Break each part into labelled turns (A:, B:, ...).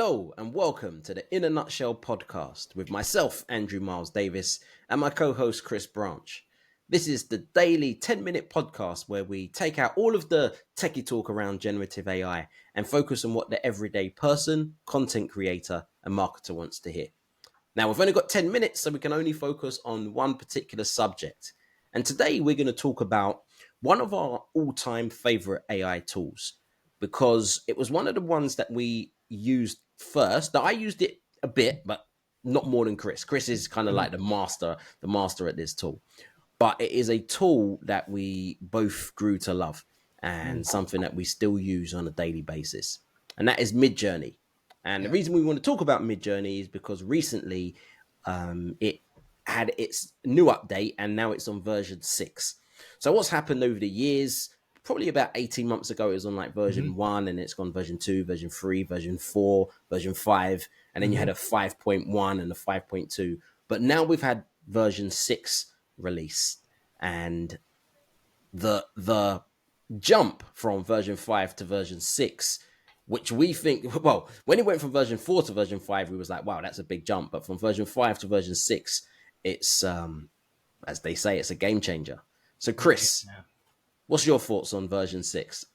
A: Hello and welcome to the In a Nutshell podcast with myself, Andrew Miles Davis, and my co-host, Chris Branch. This is the daily 10-minute podcast where we take out all of the techie talk around generative AI and focus on what the everyday person, content creator, and marketer wants to hear. Now, we've only got 10 minutes, so we can only focus on one particular subject. And today we're going to talk about one of our all-time favorite AI tools, because it was one of the ones that we used first. Now, I used it a bit, but not more than Chris. Chris is kind of like the master at this tool. But it is a tool that we both grew to love and something that we still use on a daily basis. And that is Midjourney. And the reason we want to talk about Midjourney is because recently it had its new update and now it's on version 6. So what's happened over the years? Probably about 18 months ago, it was on like version 1, and it's gone version 2, version 3, version 4, version 5, and then you had a 5.1 and a 5.2. But now we've had version 6 released, and the jump from version 5 to version 6, which we think, well, when it went from version 4 to version 5, we was like, wow, that's a big jump. But from version 5 to version 6, it's, as they say, it's a game changer. So Chris, what's your thoughts on version 6?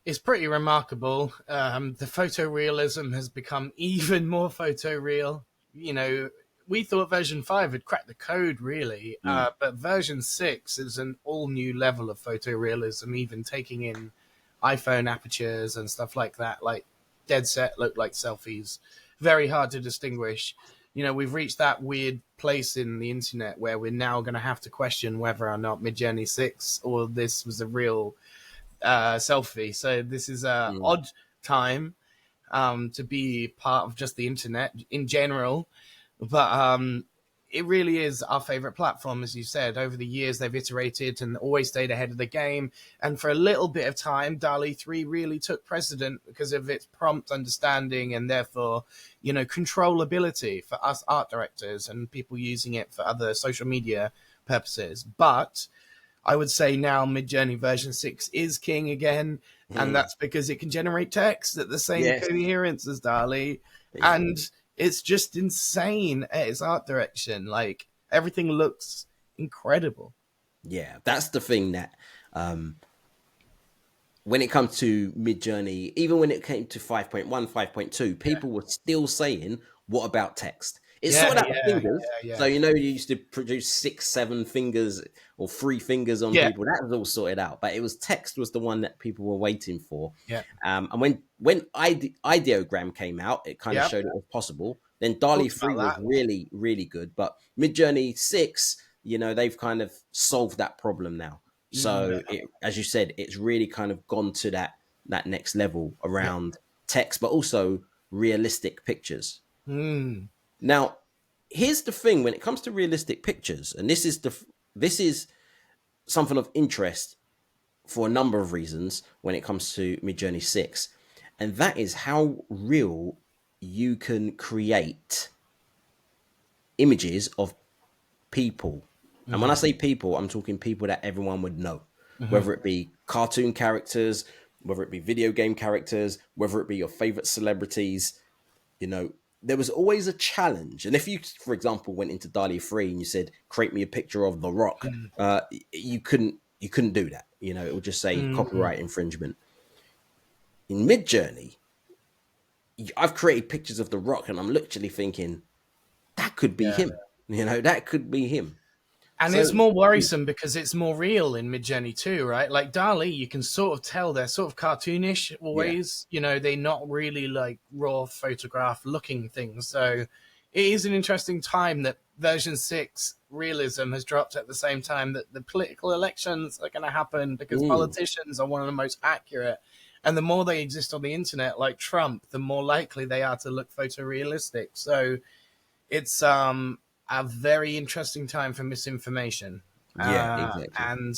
B: It's pretty remarkable. The photorealism has become even more photoreal. You know, we thought version 5 had cracked the code, really. But version 6 is an all-new level of photorealism, even taking in iPhone apertures and stuff like that, like dead set look like selfies. Very hard to distinguish. You know, we've reached that weird place in the internet where we're now going to have to question whether or not Midjourney 6 or this was a real selfie. So this is an odd time to be part of just the internet in general. But it really is our favorite platform, as you said. Over the years, they've iterated and always stayed ahead of the game. And for a little bit of time, DALL-E 3 really took precedent because of its prompt understanding and therefore, you know, controllability for us art directors and people using it for other social media purposes. But I would say now Midjourney version 6 is king again. And that's because it can generate text at the same coherence as DALL-E. And it's just insane at its art direction. Like, everything looks incredible.
A: Yeah, that's the thing that when it comes to Midjourney, even when it came to 5.1, 5.2, people were still saying, what about text? It's sorted out fingers. So, you know, you used to produce 6, 7 fingers or 3 fingers on people. That was all sorted out. But it was text was the one that people were waiting for. And when Ideogram came out, it kind of showed it was possible. Then DALL-E 3 was really, really good. But Midjourney 6, you know, they've kind of solved that problem now. So, as you said, it's really kind of gone to that next level around text, but also realistic pictures. Now, here's the thing: when it comes to realistic pictures, and this is something of interest for a number of reasons when it comes to Midjourney 6, and that is how real you can create images of people. And when I say people, I'm talking people that everyone would know, whether it be cartoon characters, whether it be video game characters, whether it be your favorite celebrities. You know, there was always a challenge. And if you, for example, went into DALL-E 3 and you said, create me a picture of The Rock, you couldn't do that. You know, it would just say copyright infringement. In Midjourney, I've created pictures of The Rock and I'm literally thinking, that could be him. You know, that could be him.
B: And it's more worrisome because it's more real in Midjourney too, right? Like DALL-E, you can sort of tell they're sort of cartoonish always. You know, they're not really like raw photograph looking things. So it is an interesting time that version 6 realism has dropped at the same time that the political elections are going to happen because politicians are one of the most accurate. And the more they exist on the internet, like Trump, the more likely they are to look photorealistic. So it's a very interesting time for misinformation.
A: Exactly.
B: And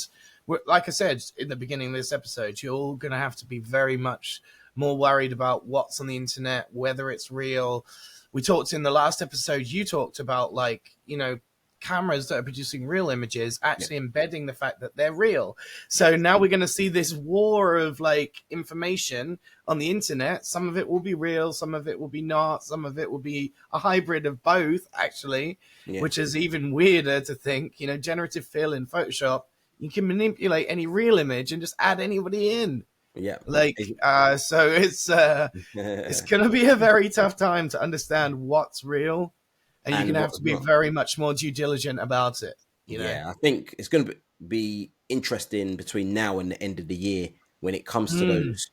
B: like I said in the beginning of this episode, you're all going to have to be very much more worried about what's on the internet, whether it's real. We talked in the last episode, you talked about, like, you know, cameras that are producing real images actually embedding the fact that they're real. So now we're going to see this war of like information on the internet. Some of it will be real, some of it will be not, some of it will be a hybrid of both, actually, which is even weirder to think. You know, generative fill in Photoshop, you can manipulate any real image and just add anybody in.
A: Yeah.
B: Like, so it's going to be a very tough time to understand what's real. And you're going to have to be very much more due diligent about it. You know?
A: Yeah, I think it's going to be interesting between now and the end of the year when it comes to those,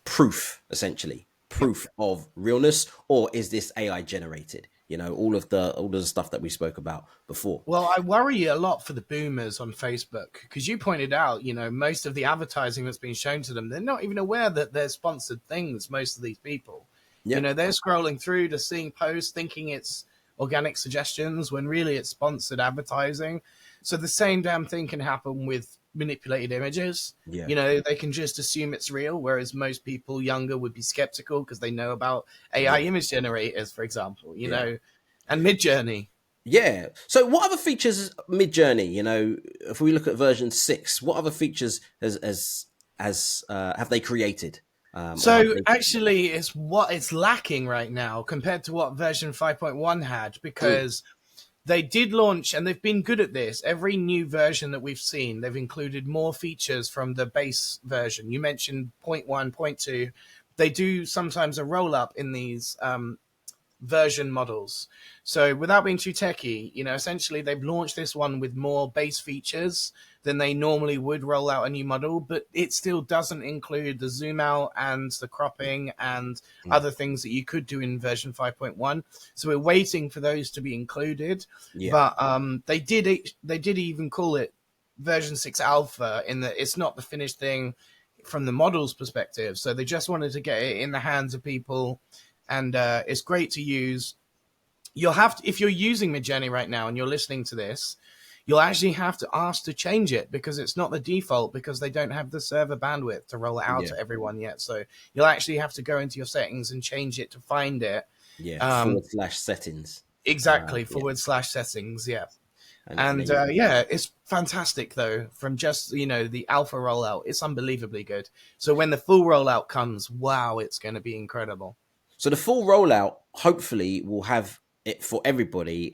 A: proof, essentially proof of realness, or is this AI generated? You know, all of the stuff that we spoke about before.
B: Well, I worry a lot for the boomers on Facebook because you pointed out, you know, most of the advertising that's been shown to them, they're not even aware that they're sponsored things. Most of these people. You know, they're scrolling through to seeing posts thinking it's organic suggestions when really it's sponsored advertising. So the same damn thing can happen with manipulated images. You know, they can just assume it's real, whereas most people younger would be skeptical because they know about AI image generators, for example, you know, and Midjourney.
A: Yeah. So what other features Midjourney, you know, if we look at version 6, what other features have they created?
B: So actually, it's lacking right now compared to what version 5.1 had, because they did launch, and they've been good at this. Every new version that we've seen, they've included more features from the base version. You mentioned 0.1, 0.2. They do sometimes a roll up in these version models. So without being too techy, you know, essentially they've launched this one with more base features than they normally would roll out a new model, but it still doesn't include the zoom out and the cropping and other things that you could do in version 5.1. So we're waiting for those to be included. But they did even call it version 6 alpha, in that it's not the finished thing from the model's perspective. So they just wanted to get it in the hands of people, and it's great to use. You'll have to, if you're using Midjourney right now and you're listening to this, you'll actually have to ask to change it because it's not the default, because they don't have the server bandwidth to roll it out to everyone yet. So you'll actually have to go into your settings and change it to find it.
A: /settings.
B: Exactly, /settings. Yeah. And it's fantastic though. From just, you know, the alpha rollout, it's unbelievably good. So when the full rollout comes, wow, it's going to be incredible.
A: So the full rollout hopefully will have it for everybody.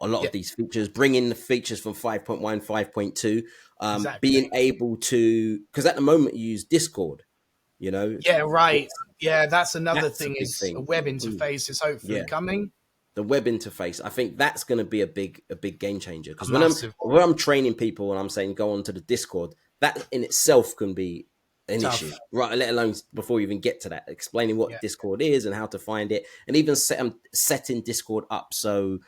A: A lot of these features, bring in the features from 5.1, 5.2, being able to, because at the moment you use Discord, you know.
B: Yeah, right. Yeah, that's another thing, is a web interface is hopefully coming.
A: The web interface, I think that's going to be a big game changer, because when I'm training people and I'm saying go on to the Discord, that in itself can be an issue, right? Let alone before you even get to that, explaining what Discord is and how to find it, and even setting Discord up so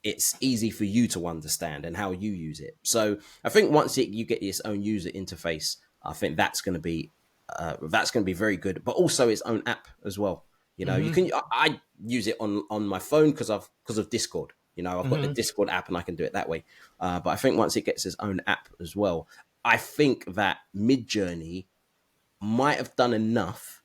A: it's easy for you to understand and how you use it. So I think once you get its own user interface, I think that's going to be very good. But also its own app as well. You know, I use it on my phone because of Discord. You know, I've got the Discord app and I can do it that way. But I think once it gets its own app as well, I think that Midjourney might have done enough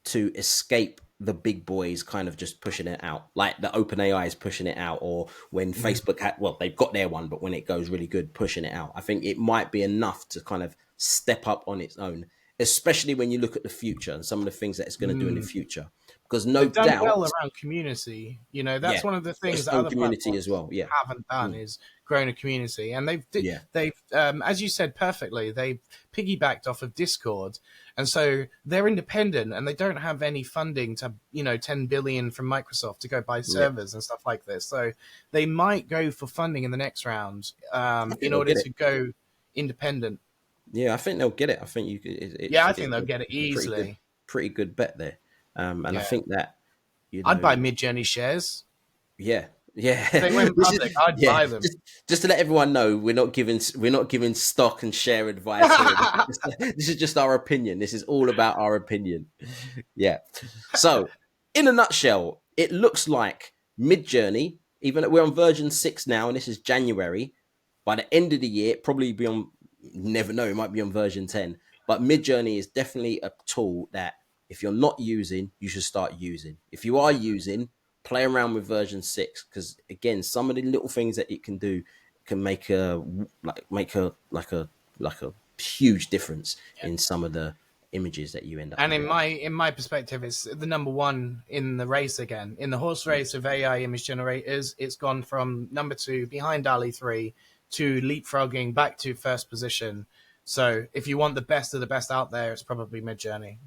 A: to escape the big boys kind of just pushing it out, like the OpenAI is pushing it out, or when Facebook they've got their one, but when it goes really good, pushing it out. I think it might be enough to kind of step up on its own, especially when you look at the future and some of the things that it's going to do in the future. Because no doubt,
B: done well around community. You know, that's one of the things that other
A: community as well
B: haven't done is grown a community, and they've as you said perfectly, they piggybacked off of Discord, and so they're independent and they don't have any funding to, you know, 10 billion from Microsoft to go buy servers and stuff like this. So they might go for funding in the next round in order to go independent.
A: Yeah, I think they'll get it. I think
B: I think they'll get it easily.
A: Pretty good bet there. And I think that, you know,
B: I'd buy Midjourney shares.
A: Yeah.
B: If they went public, I'd buy them.
A: Just to let everyone know, we're not giving stock and share advice here. This is just our opinion. This is all about our opinion. Yeah. So, in a nutshell, it looks like Midjourney, even though we're on version 6 now, and this is January, by the end of the year, probably be on, never know, it might be on version 10. But Midjourney is definitely a tool that if you're not using, you should start using. If you are using, play around with version 6, because again, some of the little things that it can do can make a huge difference in some of the images that you end up
B: And
A: getting.
B: in my perspective, it's the number one in the race again. In the horse race of AI image generators, it's gone from number 2 behind DALL-E 3 to leapfrogging back to first position. So if you want the best of the best out there, it's probably Midjourney.